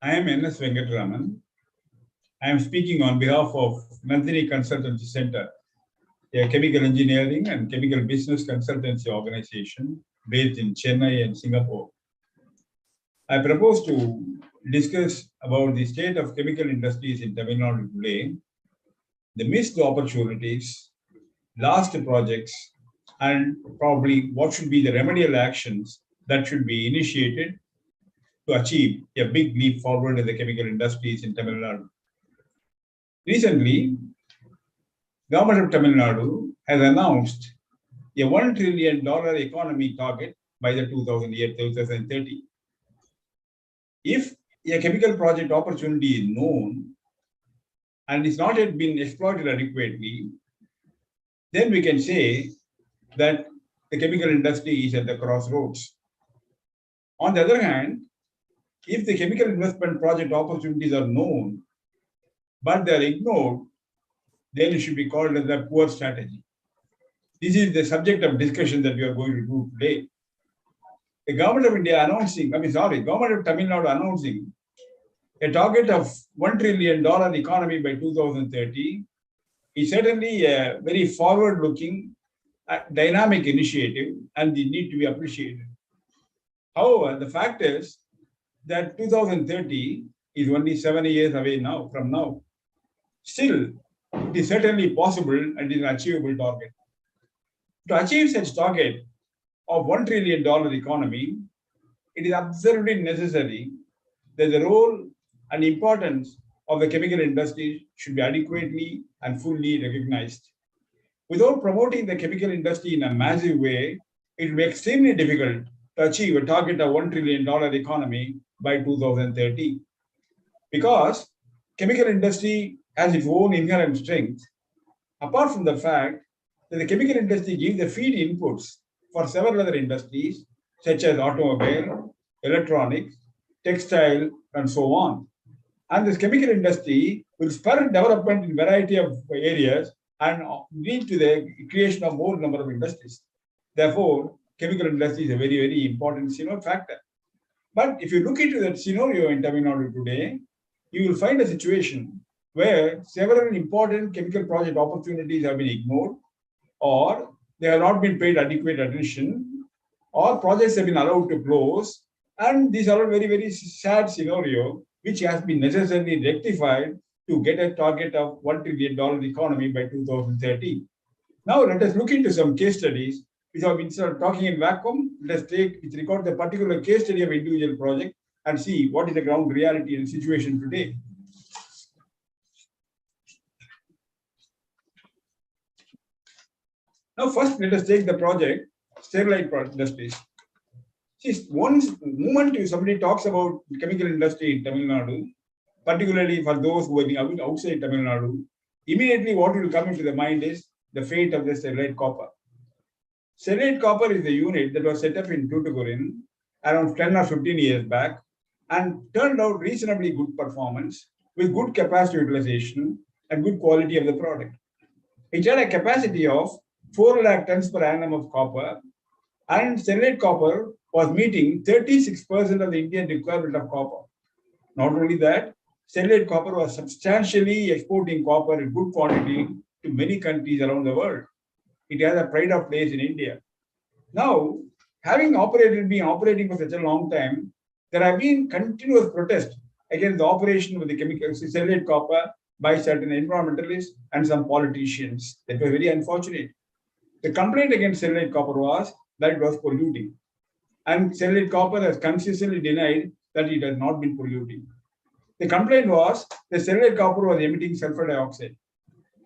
I am N.S. Venkatraman. I am speaking on behalf of Nandini Consultancy Center, a chemical engineering and chemical business consultancy organization based in Chennai and Singapore. I propose to discuss about the state of chemical industries in Tamil Nadu today, the missed opportunities, lost projects, and probably what should be the remedial actions that should be initiated to achieve a big leap forward in the chemical industries in Tamil Nadu. Recently, Government of Tamil Nadu has announced a $1 trillion economy target by the 2030. If a chemical project opportunity is known and is not yet been exploited adequately, then we can say that the chemical industry is at the crossroads. On the other hand, if the chemical investment project opportunities are known, but they are ignored, then it should be called as a poor strategy. This is the subject of discussion that we are going to do today. The government of India government of Tamil Nadu announcing a target of $1 trillion economy by 2030 is certainly a very forward-looking, dynamic initiative, and they need to be appreciated. However, the fact is that 2030 is only 7 years away now from now. Still, it is certainly possible and is an achievable target. To achieve such target of $1 trillion economy, it is absolutely necessary that the role and importance of the chemical industry should be adequately and fully recognized. Without promoting the chemical industry in a massive way, it will be extremely difficult to achieve a target of $1 trillion economy by 2030. Because chemical industry has its own inherent strength, apart from the fact that the chemical industry gives the feed inputs for several other industries, such as automobile, electronics, textile, and so on. And this chemical industry will spur development in a variety of areas and lead to the creation of more number of industries. Therefore, chemical industry is a very, very important factor. But if you look into that scenario in Tamil Nadu today, you will find a situation where several important chemical project opportunities have been ignored, or they have not been paid adequate attention, or projects have been allowed to close. And these are a very, very sad scenario, which has been necessarily rectified to get a target of $1 trillion economy by 2030. Now, let us look into some case studies. Instead of talking in vacuum, let's record the particular case study of individual project and see what is the ground reality and situation today. Now, first, let us take the project, Sterilite Industries. See, one moment somebody talks about the chemical industry in Tamil Nadu, particularly for those who are outside Tamil Nadu, immediately what will come into the mind is the fate of the Sterilite Copper. Sterilite Copper is a unit that was set up in Tuticorin around 10 or 15 years back and turned out reasonably good performance with good capacity utilization and good quality of the product. It had a capacity of 4 lakh tons per annum of copper, and Sterilite Copper was meeting 36% of the Indian requirement of copper. Not only that, Sterilite Copper was substantially exporting copper in good quantity to many countries around the world. It has a pride of place in India. Now, having been operating for such a long time, there have been continuous protests against the operation of the chemical Sterilite Copper by certain environmentalists and some politicians. That was very unfortunate. The complaint against Sterilite Copper was that it was polluting. And Sterilite Copper has consistently denied that it has not been polluting. The complaint was that Sterilite Copper was emitting sulfur dioxide.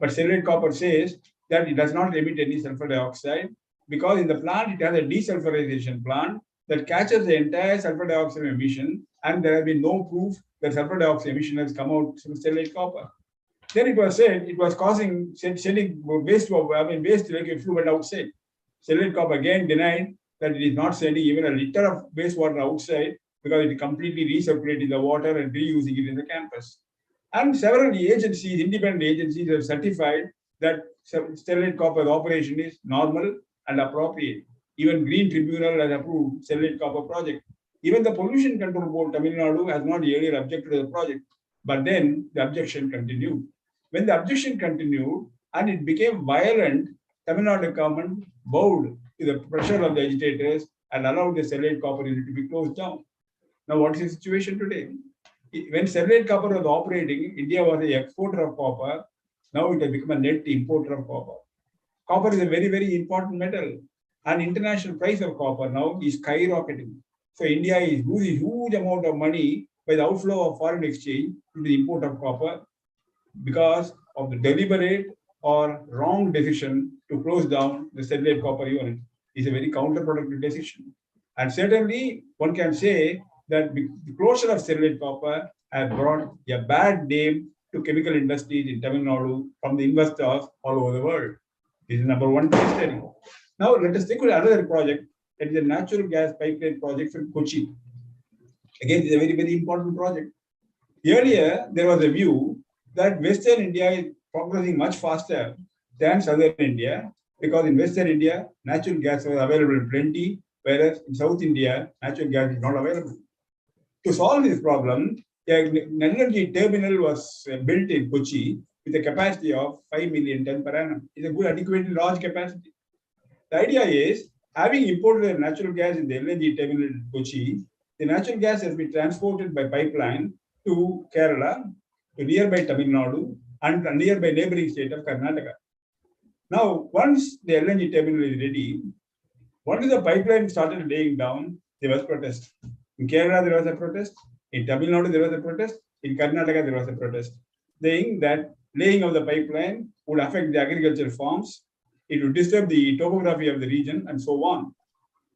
But Sterilite Copper says that it does not emit any sulfur dioxide because in the plant it has a desulfurization plant that catches the entire sulfur dioxide emission, and there has been no proof that sulfur dioxide emission has come out from Sterilite Copper. Then it was said it was sending waste like effluent outside. Sterilite Copper again denied that it is not sending even a liter of wastewater outside because it is completely recirculating the water and reusing it in the campus. And several agencies, independent agencies, have certified that Sterilite Copper operation is normal and appropriate. Even Green Tribunal has approved Sterilite Copper project. Even the Pollution Control Board, Tamil Nadu, has not earlier objected to the project. But then the objection continued. When the objection continued and it became violent, Tamil Nadu government bowed to the pressure of the agitators and allowed the Sterlite copper unit to be closed down. Now, what is the situation today? When Sterlite copper was operating, India was the exporter of copper. Now it has become a net importer of copper. Copper is a very, very important metal. And international price of copper now is skyrocketing. So India is losing huge amount of money by the outflow of foreign exchange to the import of copper because of the deliberate or wrong decision to close down the Sterlite copper unit. It's a very counterproductive decision. And certainly one can say that the closure of Sterlite copper has brought a bad name to chemical industries in Tamil Nadu from the investors all over the world. This is number one case study. Now let us take another project, that is a natural gas pipeline project from Kochi. Again, it's a very, very important project. Earlier, there was a view that Western India is progressing much faster than Southern India, because in Western India, natural gas was available in plenty, whereas in South India, natural gas is not available. To solve this problem, an energy terminal was built in Kochi with a capacity of 5 million ton per annum. It's a good, adequately large capacity. The idea is, having imported natural gas in the LNG terminal in Kochi, the natural gas has been transported by pipeline to Kerala, to nearby Tamil Nadu, and nearby neighboring state of Karnataka. Now, once the LNG terminal is ready, once the pipeline started laying down, there was protest. In Kerala, there was a protest. In Tamil Nadu, there was a protest. In Karnataka, there was a protest, saying that laying of the pipeline would affect the agricultural farms, it would disturb the topography of the region, and so on.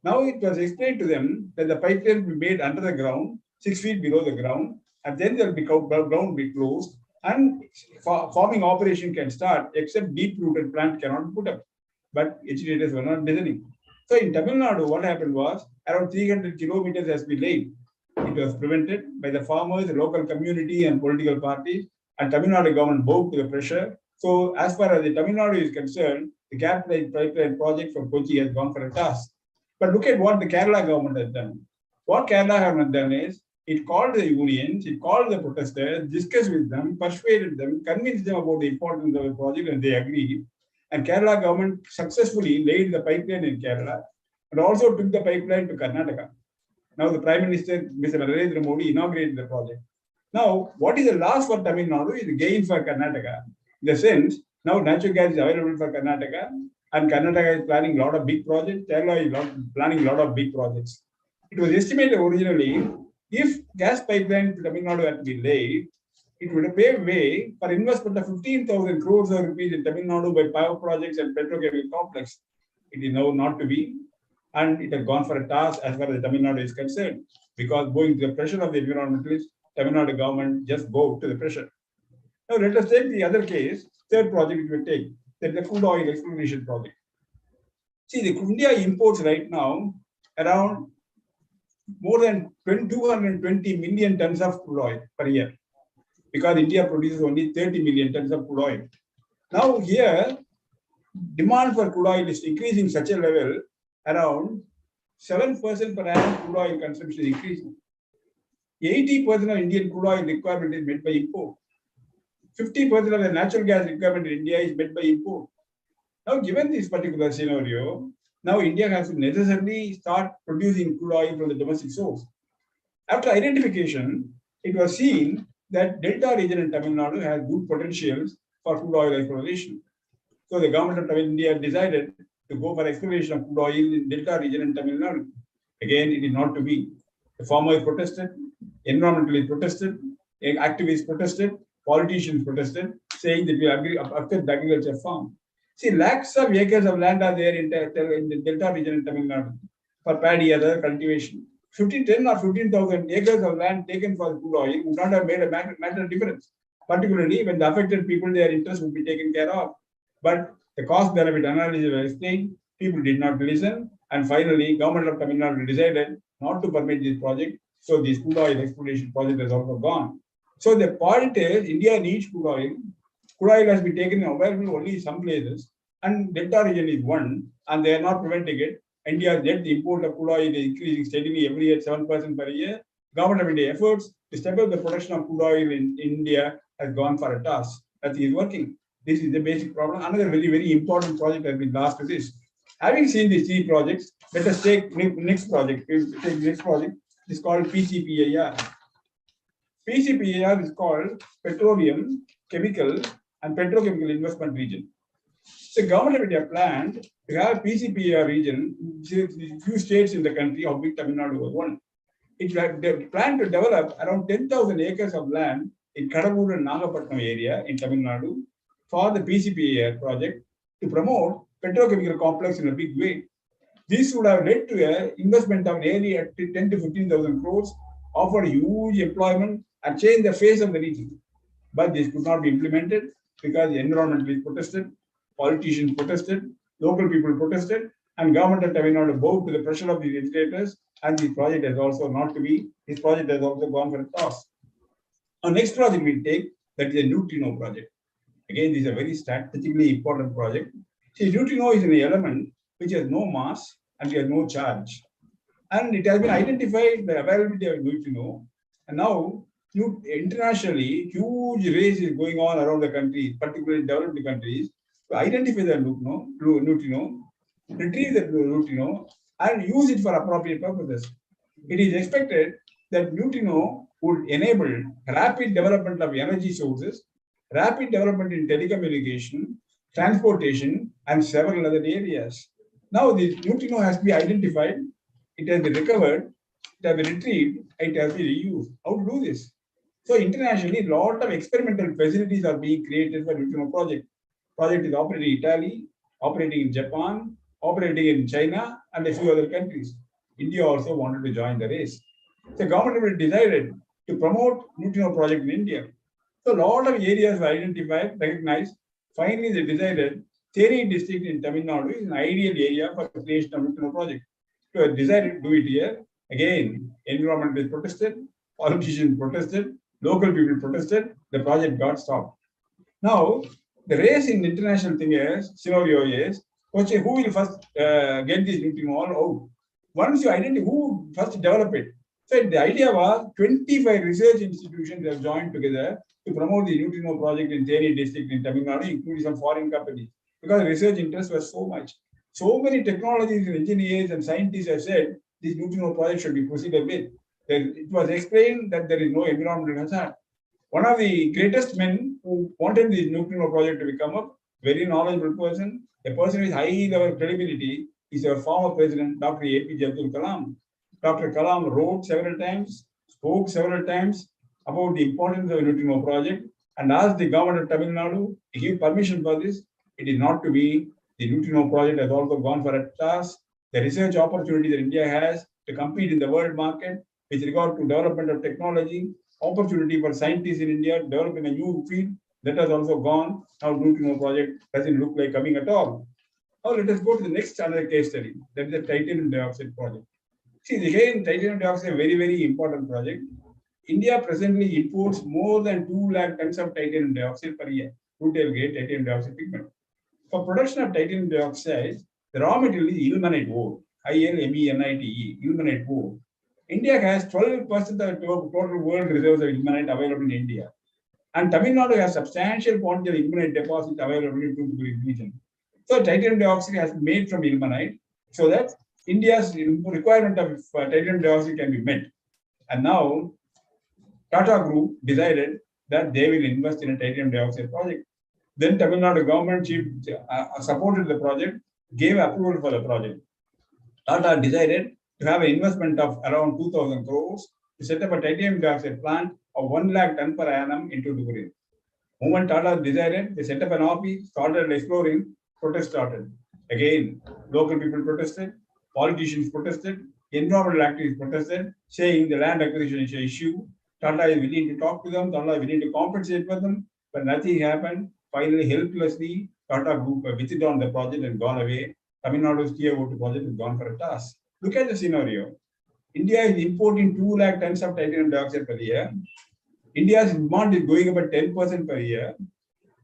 Now it was explained to them that the pipeline will be made under the ground, 6 feet below the ground, and then there will be ground will be closed, and farming operation can start, except deep-rooted plant cannot be put up. But agitators were not listening. So in Tamil Nadu, what happened was around 300 kilometers has been laid. It was prevented by the farmers, the local community, and political parties, and Tamil Nadu government bowed to the pressure. So as far as the Tamil Nadu is concerned, the gas pipeline project from Kochi has gone for a toss. But look at what the Kerala government has done. What Kerala government has done is, it called the unions, it called the protesters, discussed with them, persuaded them, convinced them about the importance of the project, and they agreed. And Kerala government successfully laid the pipeline in Kerala and also took the pipeline to Karnataka. Now the Prime Minister, Mr. Narendra Modi, inaugurated the project. Now, what is the loss for Tamil Nadu is the gain for Karnataka. In the sense, now natural gas is available for Karnataka, and Karnataka is planning a lot of big projects. Kerala is planning a lot of big projects. It was estimated originally, if gas pipeline to Tamil Nadu had to be laid, it would pave way for investment of 15,000 crores of rupees in Tamil Nadu by power projects and petrochemical complex. It is now not to be, and it has gone for a toss as far as Tamil Nadu is concerned, because going to the pressure of the environmentalists, Tamil Nadu government just bowed to the pressure. Now let us take the other case, third project we take, that the crude oil exploration project. See, the India imports right now around more than 220 million tons of crude oil per year, because India produces only 30 million tons of crude oil. Now here, demand for crude oil is increasing such a level, around 7% per annum crude oil consumption is increasing. 80% of Indian crude oil requirement is met by import. 50% of the natural gas requirement in India is met by import. Now, given this particular scenario, now India has to necessarily start producing crude oil from the domestic source. After identification, it was seen that Delta region in Tamil Nadu has good potentials for crude oil exploration. So the government of Tamil India decided to go for exploration of crude oil in Delta region in Tamil Nadu. Again, it is not to be. The farmers protested, environmentalists protested, activists protested, politicians protested, saying that we agree affect the agriculture farm. See, lakhs of acres of land are there in the Delta region in Tamil Nadu for paddy and other cultivation. 10 or 15,000 acres of land taken for crude oil would not have made a matter difference, particularly when the affected people, their interests would be taken care of. But the cost-benefit analysis was explained, people did not listen, and finally, government of Tamil Nadu decided not to permit this project, so this crude oil exploration project has also gone. So the point is, India needs crude oil. Crude oil has been taken available only in some places, and Delta region is one, and they are not preventing it. India's net import of crude oil is increasing steadily every year, 7% per year. Government of India efforts to step up the production of crude oil in India has gone for a toss. That is working. This is the basic problem. Another very, very important project has been lost to this. Having seen these three projects, let us take next project. Take next project. It's called PCPIR. PCPIR is called Petroleum, Chemical, and Petrochemical Investment Region. The government of India planned to have PCPIR region in few states in the country, of which Tamil Nadu was one. It planned to develop around 10,000 acres of land in Kadavur and Nagapattinam area in Tamil Nadu for the PCPIR project to promote petrochemical complex in a big way. This would have led to an investment of nearly 10 to 15,000 crores, offered huge employment and changed the face of the region. But this could not be implemented because the environmentalists protested, politicians protested, local people protested, and government of Tamil Nadu bowed to the pressure of the legislators, and the project has also not to be, this project has also gone for a toss. Our next project we take, that is a neutrino project. Again, this is a very strategically important project. See, neutrino is an element which has no mass and has no charge. And it has been identified the availability of neutrino. And now, internationally, huge race is going on around the country, particularly developed countries, to identify the neutrino, retrieve the neutrino, and use it for appropriate purposes. It is expected that neutrino would enable rapid development of energy sources, rapid development in telecommunication, transportation, and several other areas. Now, this neutrino has to be identified, it has been recovered, it has been retrieved, it has been reused. How to do this? So, internationally, a lot of experimental facilities are being created for neutrino project. Project is operating in Italy, operating in Japan, operating in China, and a few other countries. India also wanted to join the race. The government decided to promote neutrino project in India. So, a lot of areas were identified, recognized. Finally, they decided Theni district in Tamil Nadu is an ideal area for the creation of neutrino project. So, they decided to do it here. Again, environmentalists protested, politicians protested, local people protested, the project got stopped. Now, the race in international scenario is, who will first get this neutrino all out? Once you identify who first develop it. So the idea was 25 research institutions have joined together to promote the neutrino project in Theni district in Tamil Nadu, including some foreign companies, because research interest was so much. So many technologies and engineers and scientists have said this neutrino project should be proceeded with. Then it was explained that there is no environmental hazard. One of the greatest men who wanted this neutrino project to become up, very knowledgeable person, a person with high level credibility, is our former president, Dr. APJ Abdul Kalam. Dr. Kalam wrote several times, spoke several times about the importance of the neutrino project and asked the government of Tamil Nadu to give permission for this. It is not to be. The neutrino project has also gone for a toss. The research opportunity that India has to compete in the world market with regard to development of technology, opportunity for scientists in India developing a new field, that has also gone. Now, neutrino project doesn't look like coming at all. Now, let us go to the next another case study. That is the titanium dioxide project. See, again, titanium dioxide is a very, very important project. India presently imports more than 2 lakh tons of titanium dioxide per year, rutile grade titanium dioxide pigment. For production of titanium dioxide, the raw material is ilmenite ore, ILMENITE, ilmenite ore. India has 12% of the total world reserves of ilmenite available in India. And Tamil Nadu has substantial quantity of ilmenite deposits available in the region. So titanium dioxide has been made from ilmenite so that India's requirement of titanium dioxide can be met. And now Tata Group decided that they will invest in a titanium dioxide project. Then Tamil Nadu government chief supported the project, gave approval for the project. Tata decided to have an investment of around 2,000 crores to set up a titanium dioxide plant of 1 lakh ton per annum in Tuticorin. Moment Tata decided, they set up an office, started exploring, protest started. Again, local people protested, politicians protested, environmental activists protested, saying the land acquisition is an issue. Tata is willing to talk to them, Tata is willing to compensate for them, but nothing happened. Finally, helplessly, Tata Group withdrawn the project and gone away. Tamil Nadu's Tier 2 project is gone for a toss. Look at the scenario. India is importing 2 lakh tons of titanium dioxide per year. India's demand is going up at 10% per year.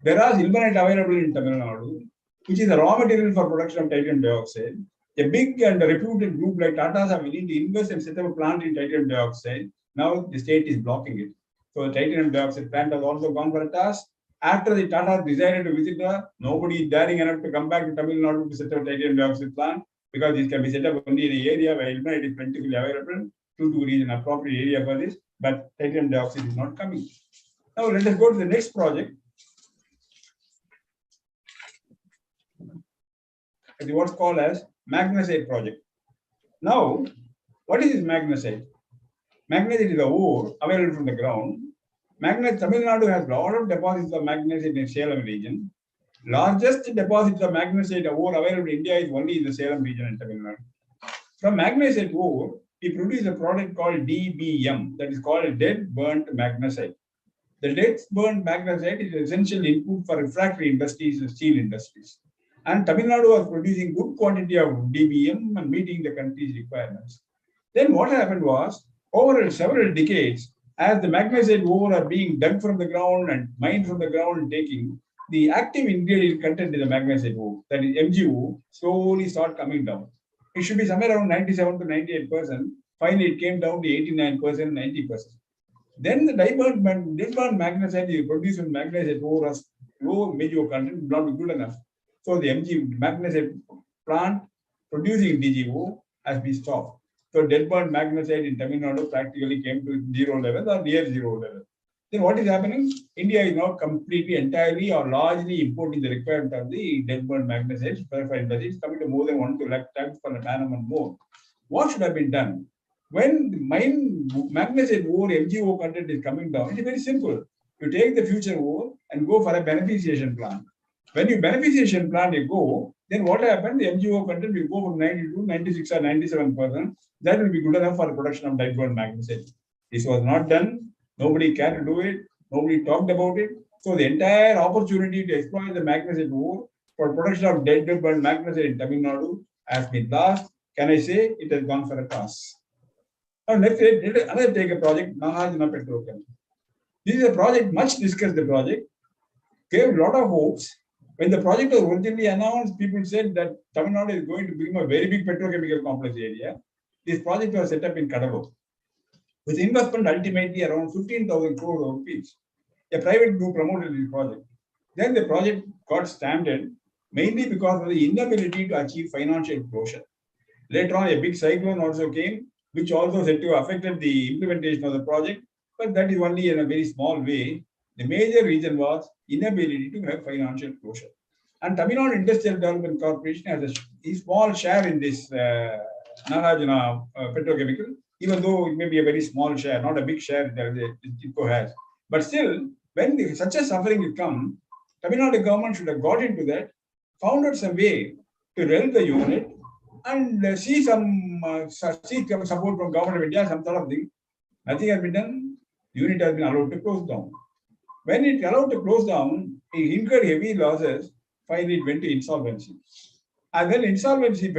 There are ilmenite available in Tamil Nadu, which is the raw material for production of titanium dioxide. A big and reputed group like Tata's are willing to invest and set up a plant in titanium dioxide. Now the state is blocking it. So the titanium dioxide plant has also gone for a toss. After the Tata decided to visit her, nobody is daring enough to come back to Tamil Nadu to set up a titanium dioxide plant because this can be set up only in an area where it is plentifully available. Toothukudi is an appropriate area for this, but titanium dioxide is not coming. Now let us go to the next project. It is what's called as magnesite project. Now, what is this magnesite? Magnesite is a ore available from the ground. Tamil Nadu has a lot of deposits of magnesite in Salem region. Largest deposits of magnesite ore available in India is only in the Salem region in Tamil Nadu. From magnesite ore, we produce a product called DBM, that is called dead burnt magnesite. The dead burnt magnesite is an essential input for refractory industries and steel industries. And Tamil Nadu was producing good quantity of DBM and meeting the country's requirements. Then what happened was, over several decades, as the magnesite ore are being dug from the ground and mined from the ground and taking, the active ingredient content in the magnesite ore, that is MgO, slowly start coming down. It should be somewhere around 97 to 98%. Finally, it came down to 89%, 90%. Then the dead burnt magnesite is produced with magnesite ore as low MgO content will not be good enough. So the magnesite plant producing DGO has been stopped. So dead burnt magnesite in Tamil Nadu practically came to zero level or near zero level. Then what is happening? India is now completely, entirely or largely importing the requirement of the dead burnt magnesite. It's coming to more than 1 to 2 lakh tons per annum and more. What should have been done? When the magnesite ore MgO content is coming down, it is very simple. You take the future ore and go for a beneficiation plant. When you beneficiation plant you go, then what happened? The MgO content will go from 92, 96 or 97%. That will be good enough for the production of dead burnt magnesite. This was not done. Nobody cared to do it. Nobody talked about it. So the entire opportunity to exploit the magnesite ore for production of dead burnt magnesite in Tamil Nadu has been lost. Can I say it has gone for a toss? Now let's take a project, Nagarjuna Petrochem. This is a project, much discussed the project, gave a lot of hopes. When the project was originally announced, people said that Tamil Nadu is going to become a very big petrochemical complex area. This project was set up in Kadalur, with investment ultimately around 15,000 crore rupees. A private group promoted this project. Then the project got stranded, mainly because of the inability to achieve financial closure. Later on, a big cyclone also came, which also said to affected the implementation of the project, but that is only in a very small way. The major reason was inability to have financial closure. And Tamil Nadu Industrial Development Corporation has a small share in this Nagarjuna petrochemical, even though it may be a very small share, not a big share that TIPCO has. But still, when such a suffering will come, Tamil Nadu government should have got into that, found out some way to help the unit and see some support from government of India, some sort of thing. Nothing has been done. The unit has been allowed to close down. When it allowed to close down, it incurred heavy losses. Finally, it went to insolvency. And then insolvency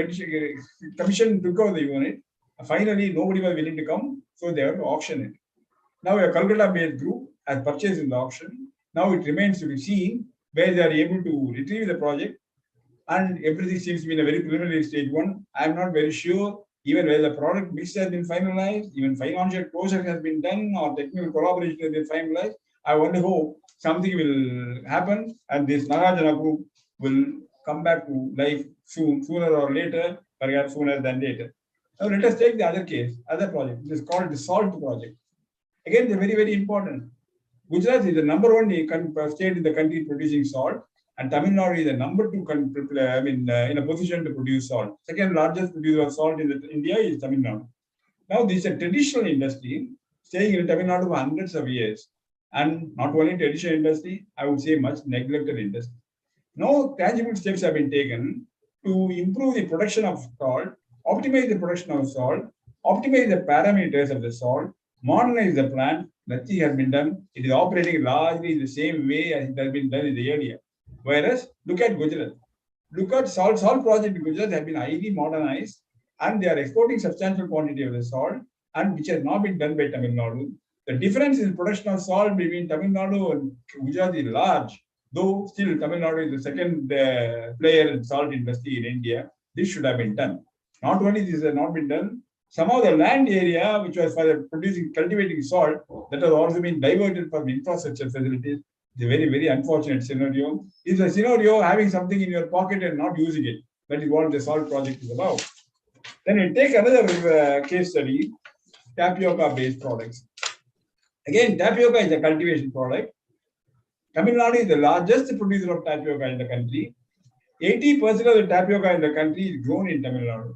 commission took over the unit. Finally, nobody was willing to come, so they have to auction it. Now, a Calcutta-based group has purchased in the auction. Now, it remains to be seen where they are able to retrieve the project. And everything seems to be in a very preliminary stage one. I am not very sure even whether the product mix has been finalized, even financial closure has been done, or technical collaboration has been finalized. I only hope something will happen and this Nagarjuna group will come back to life soon, sooner or later, perhaps sooner than later. Now let us take the other case, other project. It is called the SALT project. Again, they're very, very important. Gujarat is the number one state in the country producing salt, and Tamil Nadu is the number two in a position to produce salt. Second largest producer of salt in India is Tamil Nadu. Now, this is a traditional industry staying in Tamil Nadu for hundreds of years. And not only traditional industry, I would say much neglected industry. No tangible steps have been taken to improve the production of salt, optimize the production of salt, optimize the parameters of the salt, modernize the plant. Nothing has been done. It is operating largely the same way as it has been done in the area. Whereas, look at Gujarat. Look at salt project in Gujarat have been highly modernized and they are exporting substantial quantity of the salt and which has not been done by Tamil Nadu. The difference in production of salt between Tamil Nadu and Gujarat is large, though still Tamil Nadu is the second player in salt industry in India. This should have been done. Not only this has not been done, some of the land area which was for producing, cultivating salt, that has also been diverted from infrastructure facilities. It's a very, very unfortunate scenario. It's a scenario having something in your pocket and not using it. That is what the salt project is about. Then we take another case study, tapioca-based products. Again, tapioca is a cultivation product. Tamil Nadu is the largest producer of tapioca in the country. 80% of the tapioca in the country is grown in Tamil Nadu.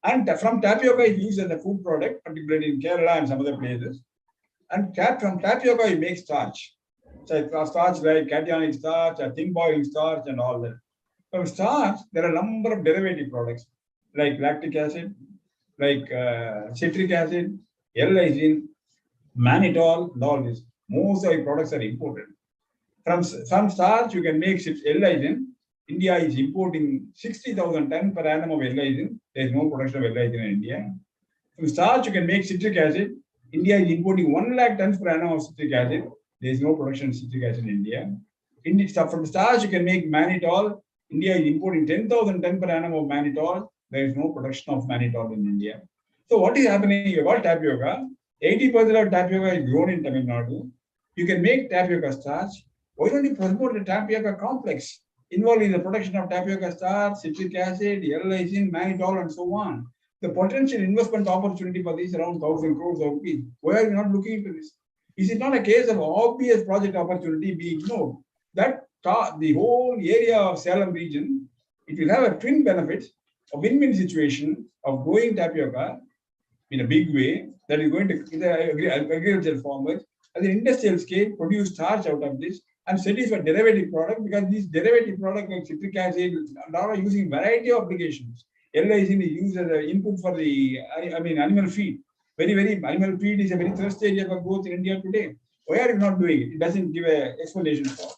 And from tapioca is used as a food product, particularly in Kerala and some other places. And from tapioca, you make starch. So starch like cationic starch, thin boiling starch, and all that. From starch, there are a number of derivative products like lactic acid, like citric acid, L-lysine, mannitol, and all this. Most of the products are imported. From starch, you can make L-lysine. India is importing 60,000 tons per annum of L-lysine. There is no production of L-lysine in India. From starch, you can make citric acid. India is importing 1 lakh tons per annum of citric acid. There is no production of citric acid in India. From starch, you can make mannitol. India is importing 10,000 tons per annum of mannitol. There is no production of mannitol in India. So what is happening about tapioca? 80% of tapioca is grown in Tamil Nadu. You can make tapioca starch. Why don't you promote the tapioca complex involved in the production of tapioca starch, citric acid, L-lysine, mannitol, and so on? The potential investment opportunity for this around 1,000 crores of rupees. Why are you not looking into this? Is it not a case of obvious project opportunity being ignored? That the whole area of Salem region, it will have a twin benefit, a win-win situation of growing tapioca in a big way that is going to the agricultural farmers at the industrial scale produce starch out of this and sell it for derivative product, because these derivative products like citric acid are using variety of applications. L-lysine is used as an input for the animal feed. Animal feed is a very thrust area for growth in India today. Why are you not doing it? It doesn't give an explanation for.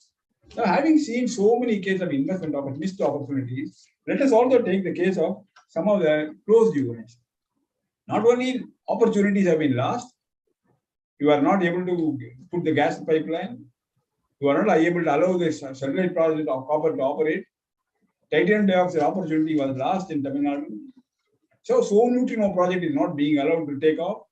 Now, having seen so many cases of investment missed opportunities, let us also take the case of some of the closed units. Not only opportunities have been lost, you are not able to put the gas pipeline, you are not able to allow the satellite project of copper to operate. Titanium dioxide opportunity was lost in Tamil Nadu. So neutrino project is not being allowed to take off.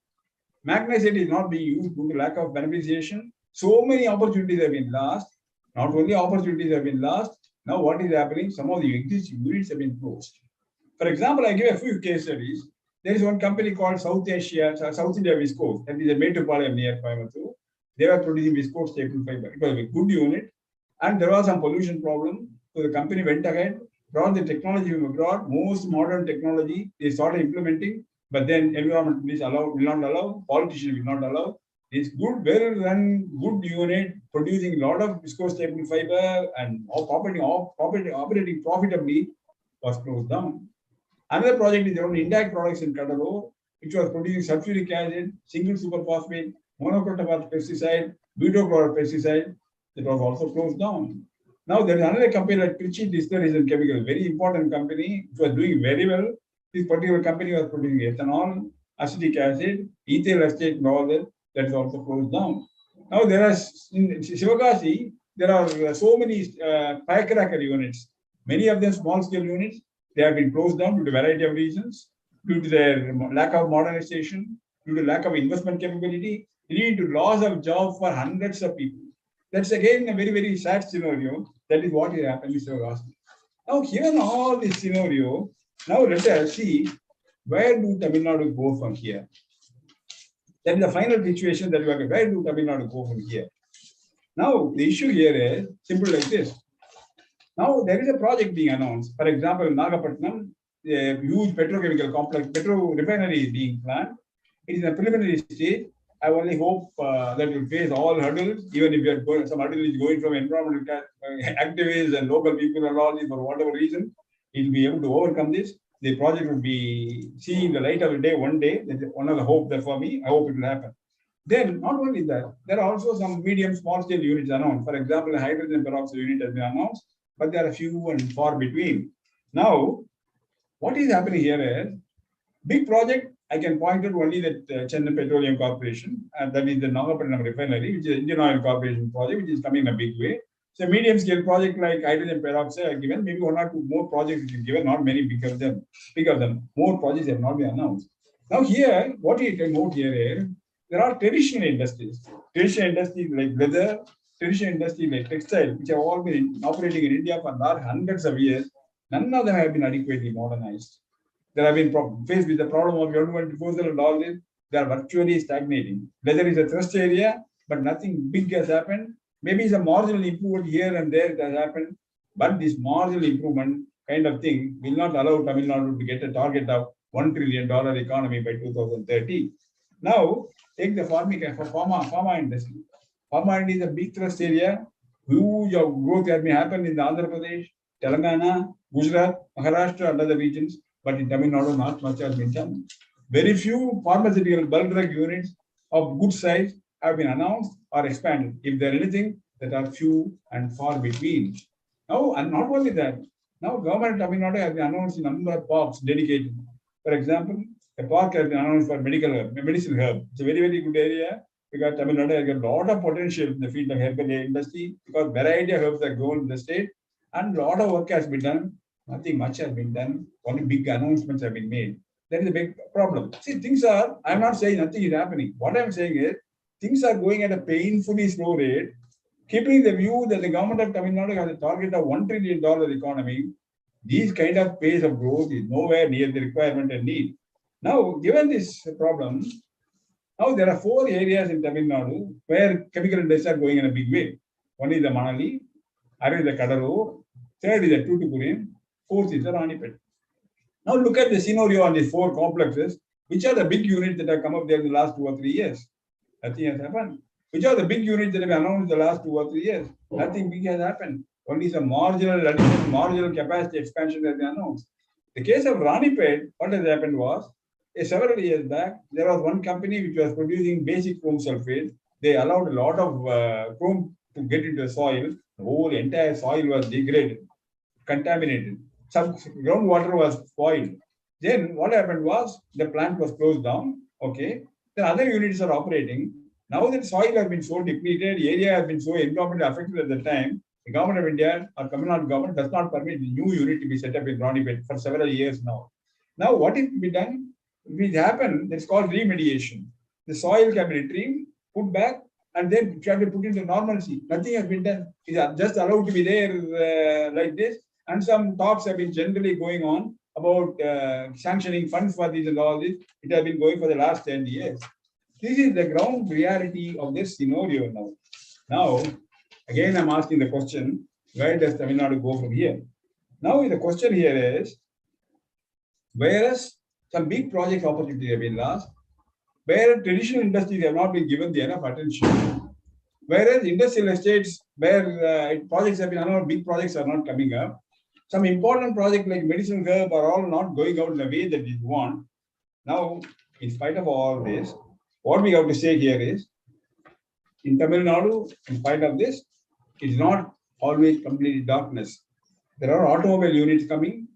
Magnesite is not being used due to lack of beneficiation. So many opportunities have been lost. Not only opportunities have been lost, now what is happening? Some of the existing units have been closed. For example, I give a few case studies. There is one company called South India Viscose, that is a Metupalayam near Coimbatore. They were producing viscose staple fiber. It was a good unit, and there was some pollution problem. So the company went ahead, brought the technology from abroad, most modern technology. They started implementing, but then environment will not allow, politicians will not allow. This good, well-run, good unit producing a lot of viscose staple fiber and operating profitably was closed down. Another project is around indirect products in Cuddalore, which was producing sulfuric acid, single superphosphate, monocrotophos pesticide, butachlor pesticide, that was also closed down. Now there is another company like Trichy Distilleries and Chemicals, very important company, which was doing very well. This particular company was producing ethanol, acetic acid, ethyl acetate, and all that is also closed down. Now there are in Sivakasi, there are so many firecracker units, many of them small scale units. They have been closed down due to a variety of reasons, due to their lack of modernization, due to lack of investment capability, leading to loss of jobs for hundreds of people. That's again a very, very sad scenario. That is what is happening in Sivakasi. Now, given all this scenario, now let us see where do Tamil Nadu go from here. That is the final situation that we are. Where do Tamil Nadu go from here? Now, the issue here is simple like this. Now, there is a project being announced. For example, in Nagapattinam, a huge petrochemical complex, petro refinery is being planned. It is in a preliminary stage. I only hope that you face all hurdles, even if you are going, some hurdle is going from environmental activists and local people and all this for whatever reason, it will be able to overcome this. The project will be seeing the light of the day one day. That is one of the hope that for me, I hope it will happen. Then, not only that, there are also some medium, small scale units announced. For example, a hydrogen peroxide unit has been announced, but there are few and far between. Now, what is happening here is, big project, I can point out only that Chennai Petroleum Corporation, and that is the Nagapattinam refinery, which is Indian Oil Corporation project, which is coming in a big way. So medium scale project like hydrogen peroxide are given, maybe one or two more projects have been given, not many bigger than more projects have not been announced. Now here, what we can note here is there are traditional industries like leather, traditional industries like textile, which have all been operating in India for hundreds of years. None of them have been adequately modernized. They have been faced with the problem of government proposal and all this. They are virtually stagnating. Leather is a thrust area, but nothing big has happened. Maybe it's a marginal improvement here and there that has happened, but this marginal improvement kind of thing will not allow Tamil Nadu to get a target of $1 trillion economy by 2030. Now, take the pharma industry. Pharma industry is a big thrust area. Huge growth has been happened in the Andhra Pradesh, Telangana, Gujarat, Maharashtra, and other regions, but in Tamil Nadu, not much has been done. Very few pharmaceutical bulk drug units of good size have been announced or expanded. If there are anything, that are few and far between. Now, and not only that, now government of Tamil Nadu has announced a number of parks dedicated. For example, a park has been announced for medicinal herb. It's a very, very good area because Tamil Nadu has got a lot of potential in the field of herbal industry because variety of herbs are grown in the state and a lot of work has been done. Nothing much has been done. Only big announcements have been made. That is a big problem. See, I'm not saying nothing is happening. What I'm saying is, things are going at a painfully slow rate, keeping the view that the government of Tamil Nadu has a target of $1 trillion economy. These kind of pace of growth is nowhere near the requirement and need. Now, given this problem, now there are 4 areas in Tamil Nadu where chemical industries are going in a big way. One is the Manali, other is the Kadalur, third is the Tuticorin, fourth is the Ranipet. Now look at the scenario on these 4 complexes. Which are the big units that have come up there in the last 2 or 3 years? Nothing has happened. Which are the big units that have been announced in the last 2 or 3 years? Nothing big has happened. Only some marginal addition, marginal capacity expansion has been announced. The case of Ranipet, what has happened was, several years back, there was one company which was producing basic chrome sulfate. They allowed a lot of chrome to get into the soil. The whole entire soil was degraded, contaminated. Some groundwater was spoiled. Then what happened was the plant was closed down. Okay. Then other units are operating. Now that soil has been so depleted, area has been so environmentally affected at the time, the government of India or Tamil Nadu government does not permit the new unit to be set up in Ranipet for several years now. Now what is to be done? It happened, it's called remediation. The soil can be retrieved, put back, and then try to put into normalcy. Nothing has been done. It's just allowed to be there like this. And some talks have been generally going on about sanctioning funds for this and all this. It has been going for the last 10 years. This is the ground reality of this scenario now. Now, again, I'm asking the question, where does Tamil Nadu go from here? Now, the question here is, whereas some big project opportunities have been lost, where traditional industries have not been given the enough attention, whereas industrial estates where projects have been announced, big projects are not coming up. Some important projects like medicinal herb are all not going out in the way that we want. Now, in spite of all this, what we have to say here is, in Tamil Nadu, in spite of this, it's not always completely darkness. There are automobile units coming,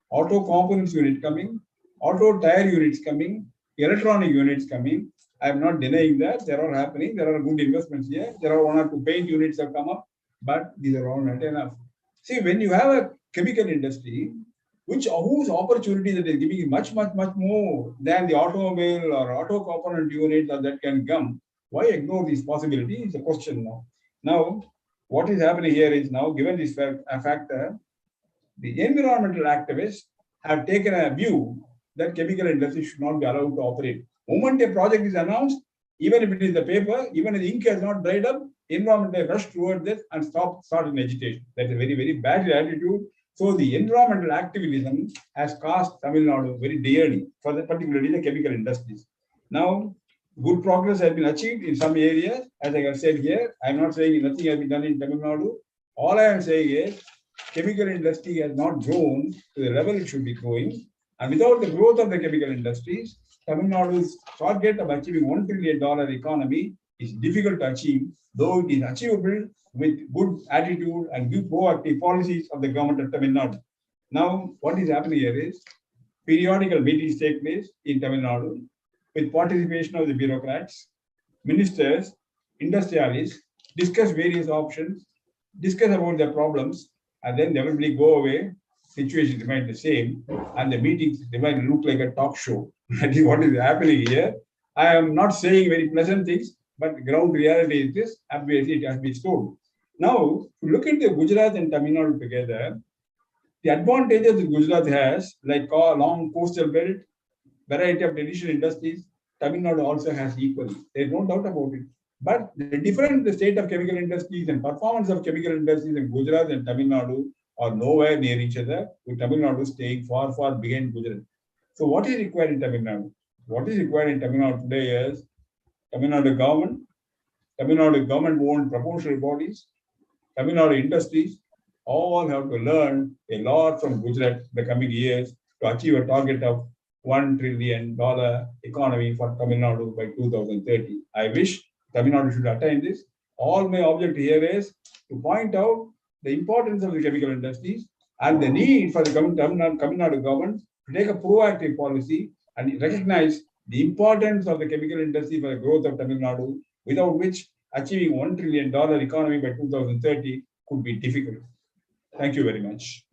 auto components units coming, auto tire units coming, electronic units coming. I am not denying that. There are happening. There are good investments here. There are 1 or 2 paint units that come up, but these are all not enough. See, when you have a chemical industry, whose opportunity that is giving much more than the automobile or auto component unit that can come, why ignore this possibility is the question now. Now, what is happening here is now, given this factor, the environmental activists have taken a view that chemical industry should not be allowed to operate. The moment a project is announced, even if it is the paper, even if the ink has not dried up, environment rush towards this and start an agitation. That's a very, very bad attitude. So the environmental activism has cost Tamil Nadu very dearly, particularly the chemical industries. Now, good progress has been achieved in some areas. As I have said here, I'm not saying nothing has been done in Tamil Nadu. All I am saying is, chemical industry has not grown to the level it should be growing. And without the growth of the chemical industries, Tamil Nadu's target of achieving $1 trillion economy is difficult to achieve, though it is achievable with good attitude and good proactive policies of the government of Tamil Nadu. Now, what is happening here is, periodical meetings take place in Tamil Nadu with participation of the bureaucrats, ministers, industrialists, discuss various options, discuss about their problems, and then everybody go away. Situation remain the same, and the meetings they might look like a talk show. That is what is happening here. I am not saying very pleasant things, but ground reality is this. Obviously, it has been told. Now, look at the Gujarat and Tamil Nadu together. The advantages that Gujarat has, like a long coastal belt, variety of traditional industries, Tamil Nadu also has equally. There's no doubt about it. But the different the state of chemical industries and performance of chemical industries in Gujarat and Tamil Nadu are nowhere near each other, with Tamil Nadu staying far, far behind Gujarat. So what is required in Tamil Nadu? What is required in Tamil Nadu today is Tamil Nadu government-owned proportional bodies, Tamil Nadu industries, all have to learn a lot from Gujarat in the coming years to achieve a target of $1 trillion economy for Tamil Nadu by 2030. I wish Tamil Nadu should attain this. All my object here is to point out the importance of the chemical industries and the need for the Tamil Nadu government to take a proactive policy and recognize the importance of the chemical industry for the growth of Tamil Nadu, without which achieving $1 trillion economy by 2030 could be difficult. Thank you very much.